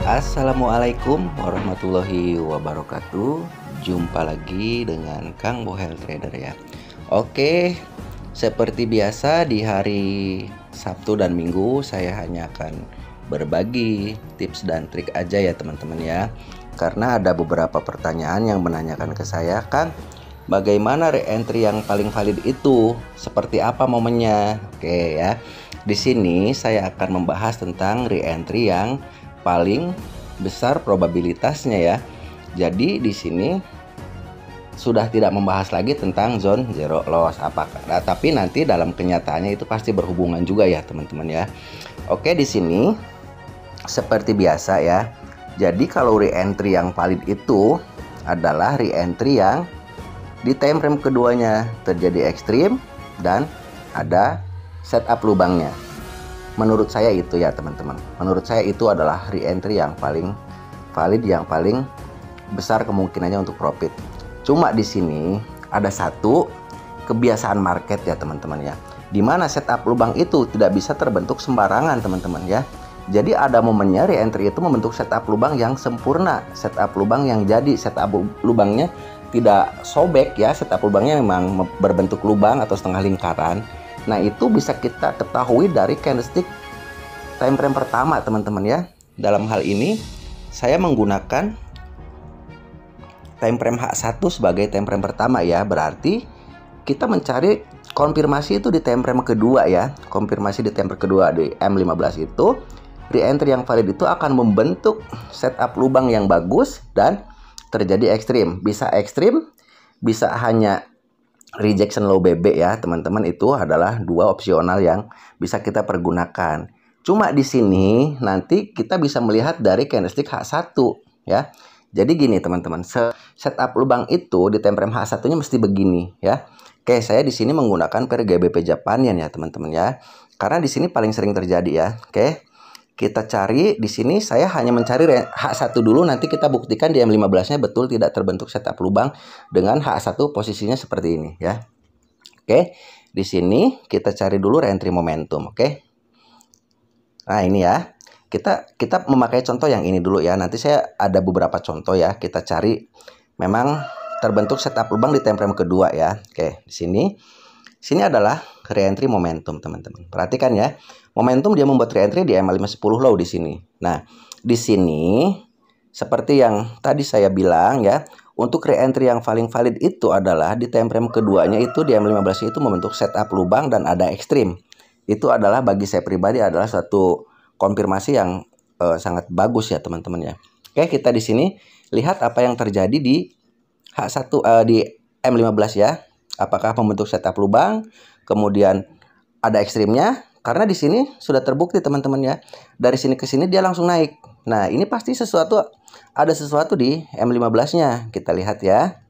Assalamualaikum warahmatullahi wabarakatuh. Jumpa lagi dengan Kang Bohel Trader ya. Oke, seperti biasa di hari Sabtu dan Minggu saya hanya akan berbagi tips dan trik aja ya teman-teman ya. Karena ada beberapa pertanyaan yang menanyakan ke saya, Kang, bagaimana re-entry yang paling valid itu? Seperti apa momennya? Oke ya. Di sini saya akan membahas tentang re-entry yang paling besar probabilitasnya ya. Jadi di sini sudah tidak membahas lagi tentang zone zero loss apakah. Nah, tapi nanti dalam kenyataannya itu pasti berhubungan juga ya teman-teman ya. Oke, di sini seperti biasa ya. Jadi kalau re-entry yang valid itu adalah re-entry yang di time frame keduanya terjadi ekstrim dan ada setup lubangnya. Menurut saya itu ya teman-teman. Menurut saya itu adalah re-entry yang paling valid, yang paling besar kemungkinannya untuk profit. Cuma di sini ada satu kebiasaan market ya teman-teman ya. Dimana setup lubang itu tidak bisa terbentuk sembarangan teman-teman ya. Jadi ada momennya re-entry itu membentuk setup lubang yang sempurna, setup lubang yang jadi, setup lubangnya tidak sobek ya, setup lubangnya memang berbentuk lubang atau setengah lingkaran. Nah, itu bisa kita ketahui dari candlestick time frame pertama teman-teman ya. Dalam hal ini saya menggunakan time frame H1 sebagai time frame pertama ya. Berarti kita mencari konfirmasi itu di time frame kedua ya. Konfirmasi di time frame kedua di M15 itu re-entry yang valid itu akan membentuk setup lubang yang bagus dan terjadi ekstrim. Bisa ekstrim, bisa hanya rejection low BB ya teman-teman. Itu adalah dua opsional yang bisa kita pergunakan. Cuma di sini nanti kita bisa melihat dari candlestick H1 ya. Jadi gini teman-teman, setup lubang itu di time frame H1-nya mesti begini ya. Oke, saya di sini menggunakan per GBP Japanian ya teman-teman ya. Karena di sini paling sering terjadi ya. Oke. Kita cari di sini, saya hanya mencari H1 dulu, nanti kita buktikan di M15-nya betul tidak terbentuk setup lubang dengan H1 posisinya seperti ini ya. Oke, di sini kita cari dulu re-entry momentum, oke. Nah, ini ya. Kita memakai contoh yang ini dulu ya. Nanti saya ada beberapa contoh ya. Kita cari memang terbentuk setup lubang di time frame kedua ya. Oke, di sini adalah re-entry momentum teman-teman. Perhatikan ya. Momentum dia membuat re-entry di M510 low di sini. Nah, di sini seperti yang tadi saya bilang ya, untuk re-entry yang paling valid itu adalah di time frame keduanya itu di M15 itu membentuk setup lubang dan ada ekstrim. Itu adalah bagi saya pribadi adalah suatu konfirmasi yang sangat bagus ya teman-teman ya. Oke, kita di sini lihat apa yang terjadi di H1 di M15 ya. Apakah membentuk setup lubang, kemudian ada ekstrimnya. Karena di sini sudah terbukti teman-teman ya. Dari sini ke sini dia langsung naik. Nah, ini pasti ada sesuatu di M15-nya. Kita lihat ya.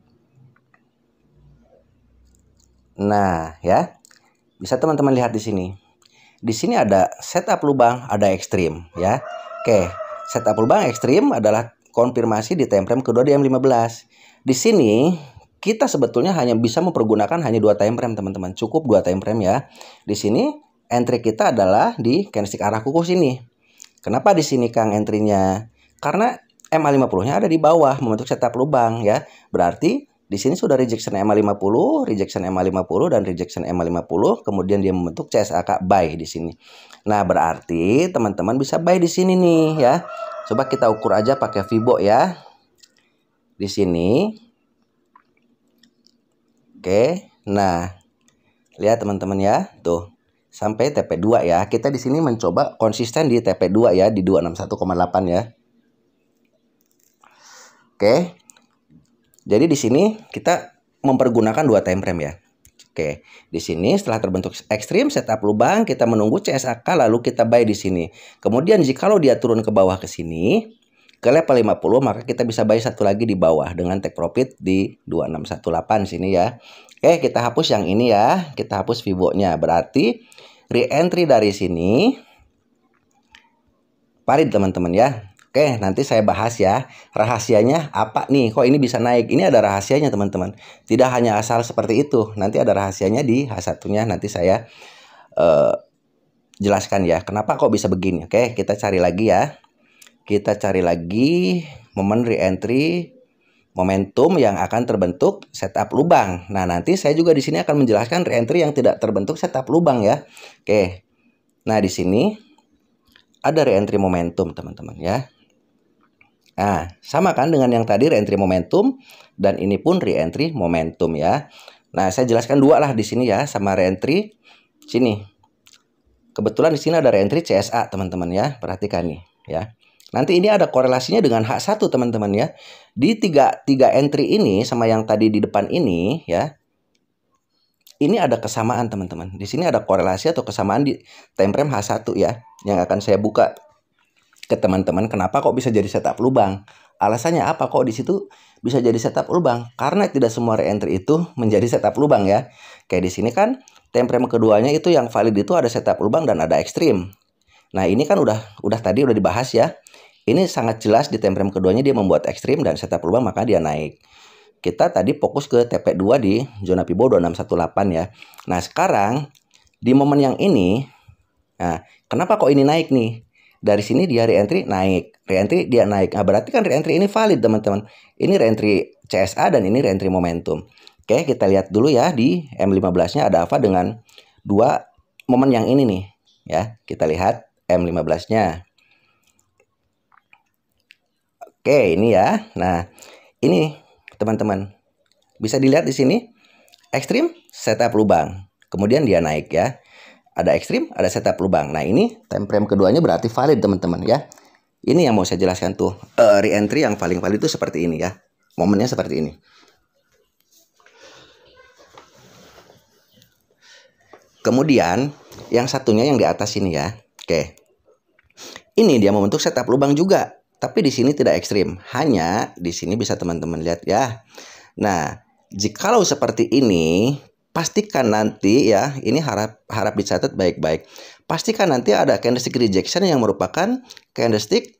Nah, ya. Bisa teman-teman lihat di sini. Di sini ada setup lubang, ada ekstrim ya. Oke, setup lubang ekstrim adalah konfirmasi di time frame kedua di M15. Di sini kita sebetulnya hanya bisa mempergunakan hanya dua time frame teman-teman. Cukup dua time frame ya. Di sini entry kita adalah di candlestick arah kuku sini. Kenapa di sini Kang entry-nya? Karena MA50-nya ada di bawah membentuk setup lubang ya. Berarti di sini sudah rejection MA50, rejection MA50 dan rejection MA50, kemudian dia membentuk CSAK buy di sini. Nah, berarti teman-teman bisa buy di sini nih ya. Coba kita ukur aja pakai Fibo ya. Di sini. Oke. Nah, lihat teman-teman ya. Tuh. Sampai TP2 ya. Kita di sini mencoba konsisten di TP2 ya, di 261,8 ya. Oke. Jadi di sini kita mempergunakan dua time frame ya. Oke, di sini setelah terbentuk ekstrim setup lubang, kita menunggu CSAK lalu kita buy di sini. Kemudian jikalau dia turun ke bawah ke sini, ke level 50, maka kita bisa buy satu lagi di bawah dengan take profit di 2618 sini ya. Oke, kita hapus yang ini ya. Kita hapus Fibo-nya. Berarti re-entry dari sini valid teman-teman ya. Oke, nanti saya bahas ya. Rahasianya apa nih? Kok ini bisa naik? Ini ada rahasianya teman-teman. Tidak hanya asal seperti itu. Nanti ada rahasianya di H1-nya. Nanti saya jelaskan ya. Kenapa kok bisa begini? Oke, kita cari lagi ya. Kita cari lagi momen re-entry momentum yang akan terbentuk setup lubang. Nah, nanti saya juga di sini akan menjelaskan re-entry yang tidak terbentuk setup lubang ya. Oke. Nah, di sini ada re-entry momentum, teman-teman ya. Nah, sama kan dengan yang tadi re-entry momentum, dan ini pun re-entry momentum ya. Nah, saya jelaskan dua lah di sini ya, sama re-entry sini. Kebetulan di sini ada re-entry CSA, teman-teman ya. Perhatikan nih ya. Nanti ini ada korelasinya dengan H1, teman-teman ya. Di tiga entry ini sama yang tadi di depan ini ya. Ini ada kesamaan, teman-teman. Di sini ada korelasi atau kesamaan di time frame H1 ya, yang akan saya buka ke teman-teman. Kenapa kok bisa jadi setup lubang? Alasannya apa kok di situ bisa jadi setup lubang? Karena tidak semua re-entry itu menjadi setup lubang ya. Kayak di sini kan time frame keduanya itu yang valid itu ada setup lubang dan ada ekstrim. Nah, ini kan udah tadi udah dibahas ya. Ini sangat jelas di time frame keduanya dia membuat ekstrim dan setup lubang, maka dia naik. Kita tadi fokus ke TP2 di zona Fibo 2618 ya. Nah, sekarang di momen yang ini, nah, kenapa kok ini naik nih? Dari sini dia re-entry naik, re-entry dia naik. Nah, berarti kan re-entry ini valid, teman-teman. Ini re-entry CSA dan ini re-entry momentum. Oke, kita lihat dulu ya di M15-nya ada apa dengan dua momen yang ini nih. Ya, kita lihat M15-nya. Oke, ini ya. Nah, ini teman-teman bisa dilihat di sini ekstrim setup lubang. Kemudian dia naik ya. Ada ekstrim, ada setup lubang. Nah, ini time frame keduanya berarti valid, teman-teman ya. Ini yang mau saya jelaskan tuh. Re-entry yang paling valid itu seperti ini ya. Momennya seperti ini. Kemudian yang satunya yang di atas ini ya. Oke. Ini dia membentuk setup lubang juga. Tapi di sini tidak ekstrim, hanya di sini bisa teman-teman lihat ya. Nah, jikalau seperti ini, pastikan nanti ya, ini harap dicatat baik-baik. Pastikan nanti ada candlestick rejection yang merupakan candlestick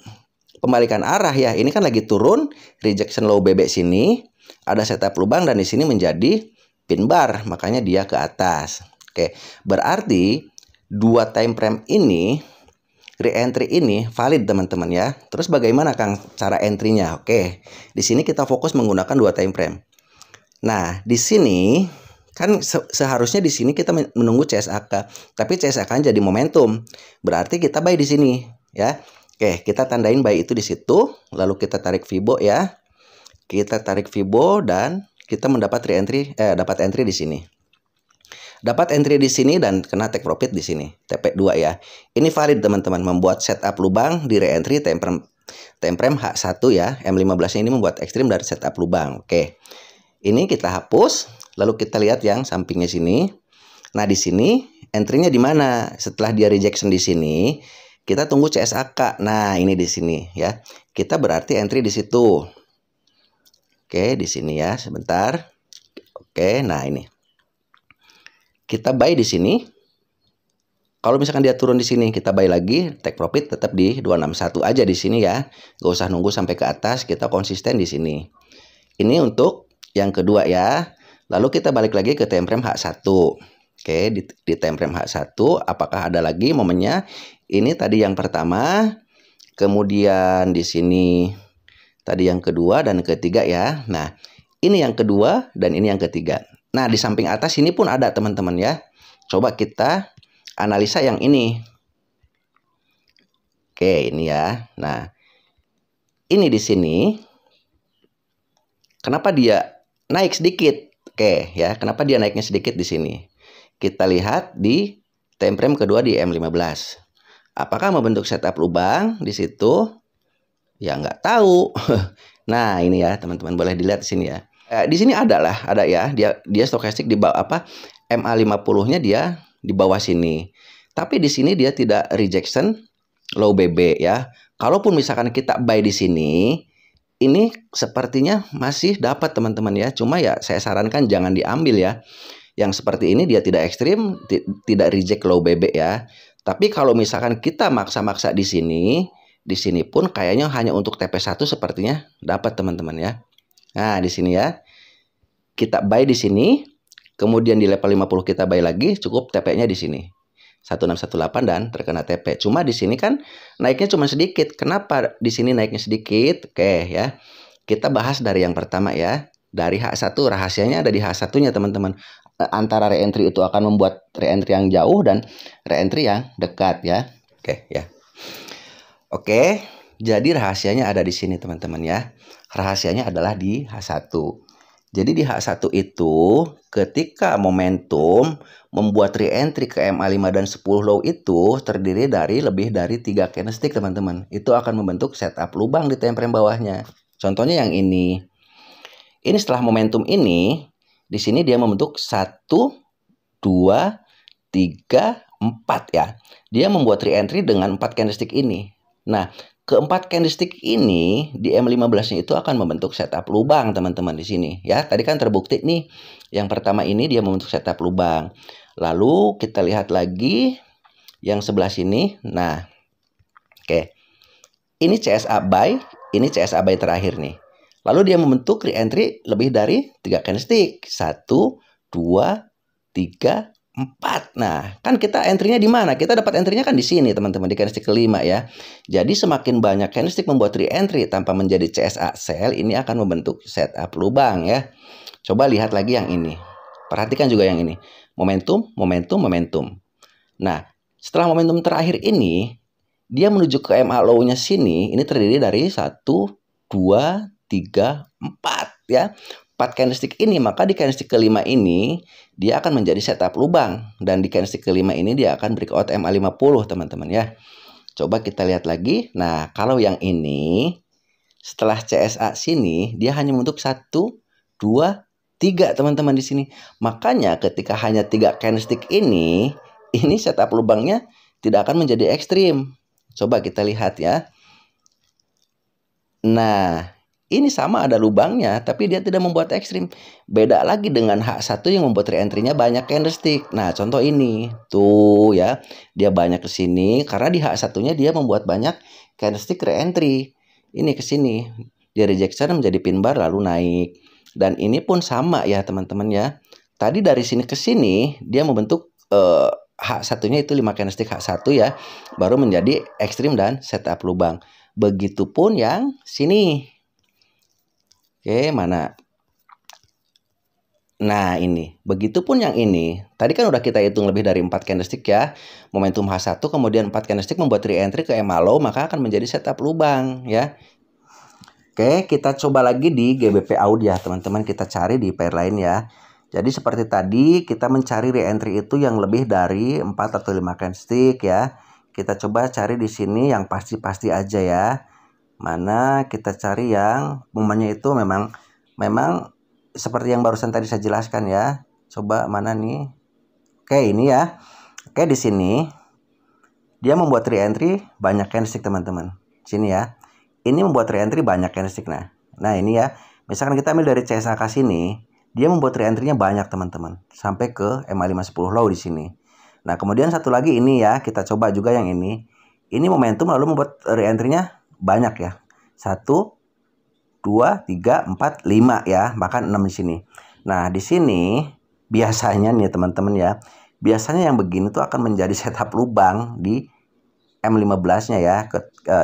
pembalikan arah ya. Ini kan lagi turun, rejection low BB sini, ada setup lubang dan di sini menjadi pin bar, makanya dia ke atas. Oke, berarti dua time frame ini re-entry ini valid, teman-teman ya. Terus bagaimana Kang cara entry-nya? Oke, di sini kita fokus menggunakan dua time frame. Nah, di sini kan seharusnya di sini kita menunggu CSAK, tapi CSAK jadi momentum. Berarti kita buy di sini ya. Oke, kita tandain buy itu di situ, lalu kita tarik Fibo ya. Kita tarik Fibo dan kita mendapat re-entry dapat entry di sini. Dapat entry di sini dan kena take profit di sini. TP2 ya. Ini valid, teman-teman, membuat setup lubang di re-entry time frame H1 ya. M15 ini membuat ekstrim dari setup lubang. Oke. Ini kita hapus, lalu kita lihat yang sampingnya sini. Nah, di sini entry-nya di mana? Setelah dia rejection di sini, kita tunggu CSAK. Nah, ini di sini ya. Kita berarti entry di situ. Oke, di sini ya, sebentar. Oke, nah ini. Kita buy di sini. Kalau misalkan dia turun di sini, kita buy lagi, take profit tetap di 261 aja di sini ya. Gak usah nunggu sampai ke atas, kita konsisten di sini. Ini untuk yang kedua ya. Lalu kita balik lagi ke time frame H1. Oke, di time frame H1 apakah ada lagi momennya? Ini tadi yang pertama, kemudian di sini tadi yang kedua dan ketiga ya. Nah, ini yang kedua dan ini yang ketiga. Nah, di samping atas ini pun ada, teman-teman ya. Coba kita analisa yang ini. Oke, ini ya. Nah, ini di sini. Kenapa dia naik sedikit? Oke, ya. Kenapa dia naiknya sedikit di sini? Kita lihat di time frame kedua di M15. Apakah membentuk setup lubang di situ? Ya, nggak tahu. Nah, ini ya, teman-teman, boleh dilihat di sini ya. Di sini ada ya, dia stokastik di bawah apa, MA50-nya dia di bawah sini. Tapi di sini dia tidak rejection low BB ya. Kalaupun misalkan kita buy di sini, ini sepertinya masih dapat, teman-teman ya. Cuma ya saya sarankan jangan diambil ya. Yang seperti ini dia tidak ekstrim, tidak reject low BB ya. Tapi kalau misalkan kita maksa-maksa di sini pun kayaknya hanya untuk TP1 sepertinya dapat, teman-teman ya. Nah, di sini ya. Kita buy di sini, kemudian di level 50 kita buy lagi, cukup TP-nya di sini. 1618 dan terkena TP. Cuma di sini kan naiknya cuma sedikit. Kenapa di sini naiknya sedikit? Oke ya. Kita bahas dari yang pertama ya. Dari H1, rahasianya ada di H1-nya teman-teman. Antara reentry itu akan membuat reentry yang jauh dan reentry yang dekat ya. Oke ya. Oke, jadi rahasianya ada di sini teman-teman ya. Rahasianya adalah di H1. Jadi di H1 itu ketika momentum membuat reentry ke MA5 dan 10 low itu terdiri dari lebih dari 3 candlestick teman-teman. Itu akan membentuk setup lubang di time frame bawahnya. Contohnya yang ini. Ini setelah momentum ini, di sini dia membentuk 1, 2, 3, 4 ya. Dia membuat reentry dengan 4 candlestick ini. Nah, keempat candlestick ini di M15-nya itu akan membentuk setup lubang teman-teman di sini ya. Tadi kan terbukti nih. Yang pertama ini dia membentuk setup lubang. Lalu kita lihat lagi yang sebelah sini. Nah, oke. Ini CSA buy, ini CSA buy terakhir nih. Lalu dia membentuk reentry lebih dari 3 candlestick. 1, 2, 3, 4. Nah, kan kita entry-nya di mana? Kita dapat entry-nya kan di sini, teman-teman, di candlestick kelima ya. Jadi semakin banyak candlestick membuat re-entry tanpa menjadi CSA sell, ini akan membentuk setup lubang ya. Coba lihat lagi yang ini. Perhatikan juga yang ini. Momentum, momentum, momentum. Nah, setelah momentum terakhir ini, dia menuju ke MA low-nya sini, ini terdiri dari 1, 2, 3, 4 ya. 4 candlestick ini, maka di candlestick kelima ini dia akan menjadi setup lubang dan di candlestick kelima ini dia akan breakout MA50 teman-teman ya. Coba kita lihat lagi. Nah, kalau yang ini setelah CSA sini dia hanya membentuk 1, 2, 3 teman-teman di sini. Makanya ketika hanya 3 candlestick ini setup lubangnya tidak akan menjadi ekstrim. Coba kita lihat ya. Nah, ini sama ada lubangnya, tapi dia tidak membuat ekstrim. Beda lagi dengan H1 yang membuat reentry-nya banyak candlestick. Nah, contoh ini. Tuh ya, dia banyak ke sini. Karena di H1-nya dia membuat banyak candlestick reentry. Ini ke sini. Dia rejection menjadi pin bar lalu naik. Dan ini pun sama ya teman-teman ya. Tadi dari sini ke sini, dia membentuk H1-nya itu 5 candlestick H1 ya. Baru menjadi ekstrim dan setup lubang. Begitupun yang sini. Oke, mana? Nah, ini. Begitupun yang ini. Tadi kan udah kita hitung lebih dari 4 candlestick ya. Momentum H1, kemudian 4 candlestick membuat re-entry ke MA low, maka akan menjadi setup lubang ya. Oke, kita coba lagi di GBP AUD ya, teman-teman. Kita cari di pair lain ya. Jadi seperti tadi, kita mencari re-entry itu yang lebih dari 4 atau 5 candlestick ya. Kita coba cari di sini yang pasti-pasti aja ya. Mana kita cari yang momennya itu memang seperti yang barusan tadi saya jelaskan ya. Coba mana nih? Oke, ini ya. Oke, di sini dia membuat re-entry banyak candlestick teman-teman. Sini ya. Ini membuat re-entry banyak candlestick. Nah ini ya. Misalkan kita ambil dari CSA ke sini, dia membuat re-entry-nya banyak teman-teman. Sampai ke MA510 low di sini. Nah, kemudian satu lagi ini ya. Kita coba juga yang ini. Ini momentum lalu membuat re-entry-nya banyak ya. 1, 2, 3, 4, 5 ya. Bahkan 6 di sini. Nah, di sini biasanya nih teman-teman ya. Biasanya yang begini tuh akan menjadi setup lubang di M15-nya ya.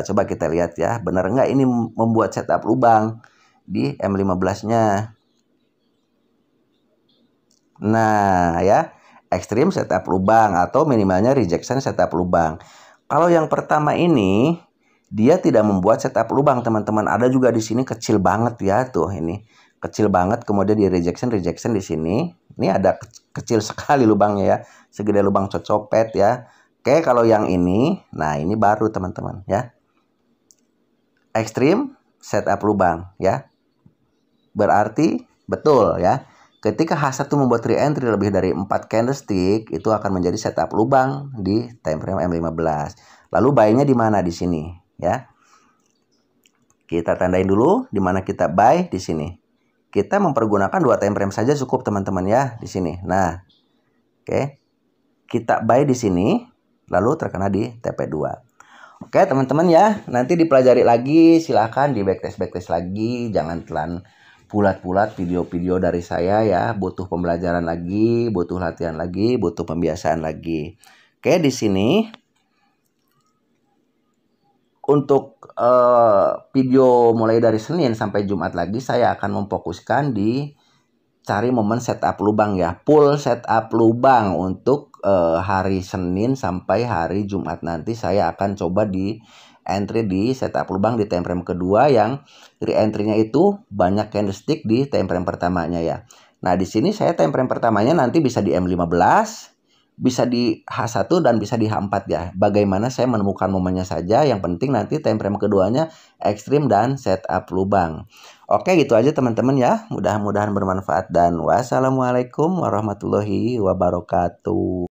Coba kita lihat ya. Benar nggak ini membuat setup lubang di M15-nya. Nah ya. Ekstrim setup lubang atau minimalnya rejection setup lubang. Kalau yang pertama ini dia tidak membuat setup lubang teman-teman. Ada juga di sini kecil banget ya tuh ini. Kecil banget kemudian di rejection di sini. Ini ada kecil sekali lubangnya ya. Segede lubang copet ya. Oke, kalau yang ini, nah ini baru teman-teman ya. Ekstrim setup lubang ya. Berarti betul ya. Ketika H1 membuat re-entry lebih dari 4 candlestick, itu akan menjadi setup lubang di time frame M15. Lalu buy-nya di mana di sini? Ya, kita tandain dulu di mana kita buy di sini. Kita mempergunakan 2 time frame saja cukup teman-teman ya di sini. Nah, oke, kita buy di sini, lalu terkena di TP2. Oke teman-teman ya, nanti dipelajari lagi, silahkan di backtest lagi, jangan telan bulat-bulat video-video dari saya ya. Butuh pembelajaran lagi, butuh latihan lagi, butuh pembiasaan lagi. Oke, di sini untuk video mulai dari Senin sampai Jumat lagi saya akan memfokuskan di cari momen setup lubang ya, full setup lubang untuk hari Senin sampai hari Jumat nanti saya akan coba di entry di setup lubang di time frame kedua yang re-entry-nya itu banyak candlestick di time frame pertamanya ya. Nah, di sini saya time frame pertamanya nanti bisa di M15, bisa di H1 dan bisa di H4 ya. Bagaimana saya menemukan momennya saja, yang penting nanti time frame keduanya ekstrim dan setup lubang. Oke, gitu aja teman-teman ya. Mudah-mudahan bermanfaat dan wassalamualaikum warahmatullahi wabarakatuh.